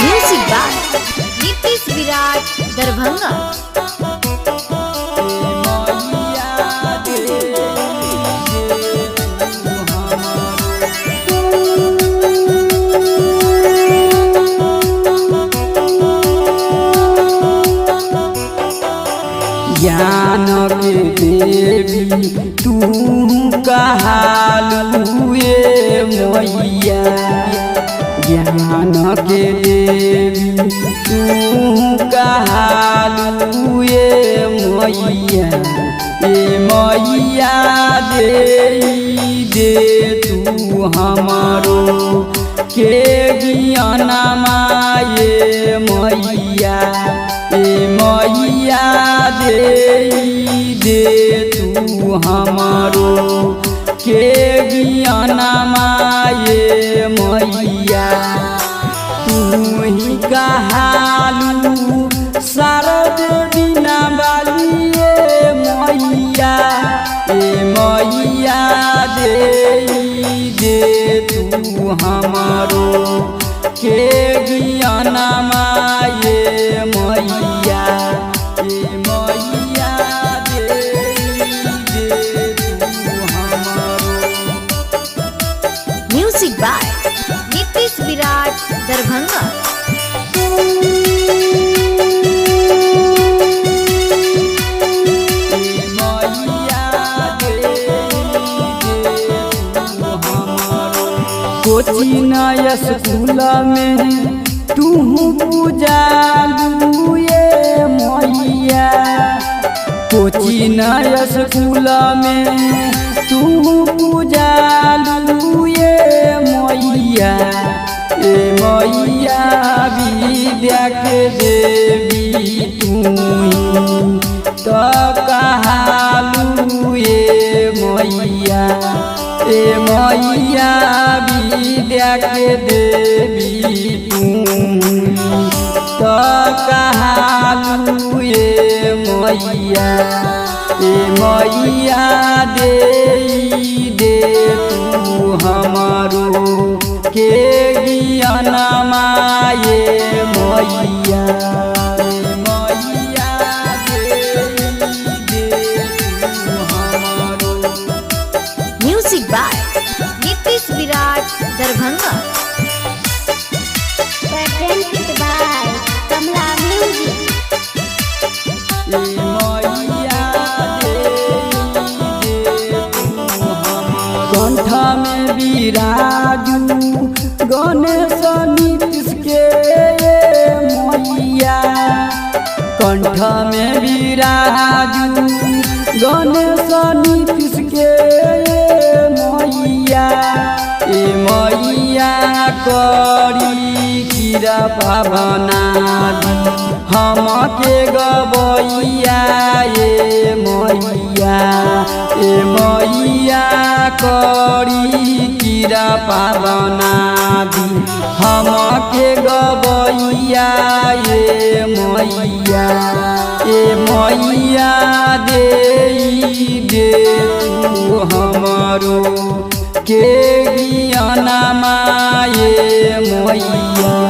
Music by Nitish Virat Darbhanga. ज्ञान के देवी तू कहालू ये मैया, ज्ञान के देवी तू कहालू ये मैया, ये मैया दे तू हमारो के ज्ञानमा ये मैया, ये मैया दे तू हमारो के ज्ञानमा ये मैया। तू ही कहालू शारद बिना बाली ये मैया, ये मैया दे तू हमारो के ज्ञानमा ये मैया, ये मैया दे तू हमारो। Music by Nitish Virat Darbhanga. Coaching school में तू पूजालू ये मैया, कोचिंग स्कूल में तू पूजालू ये मैया, ये मैया विद्या के देवी तू तो कहालू ये मैया, ये मैया विद्या के देवी तू तो कहालू ये मैया, ये मैया दे तू हमारो के ज्ञानमा ये मैया, ये मैया दे तू हमारो। Music by Nitish Virat Darbhanga. Kamla music. कंठ में विराजू गणेश नीतीश के मैया, कंठ में विराजू गणेश नीतीश के मैया, ये मैया करी कीरा पावना हम के गवैया, ये मैया, ये मैया करी कीरा पावना हम के गवैया, ये मैया, ये मैया दे तू हमारो के ज्ञानमा ये मैया।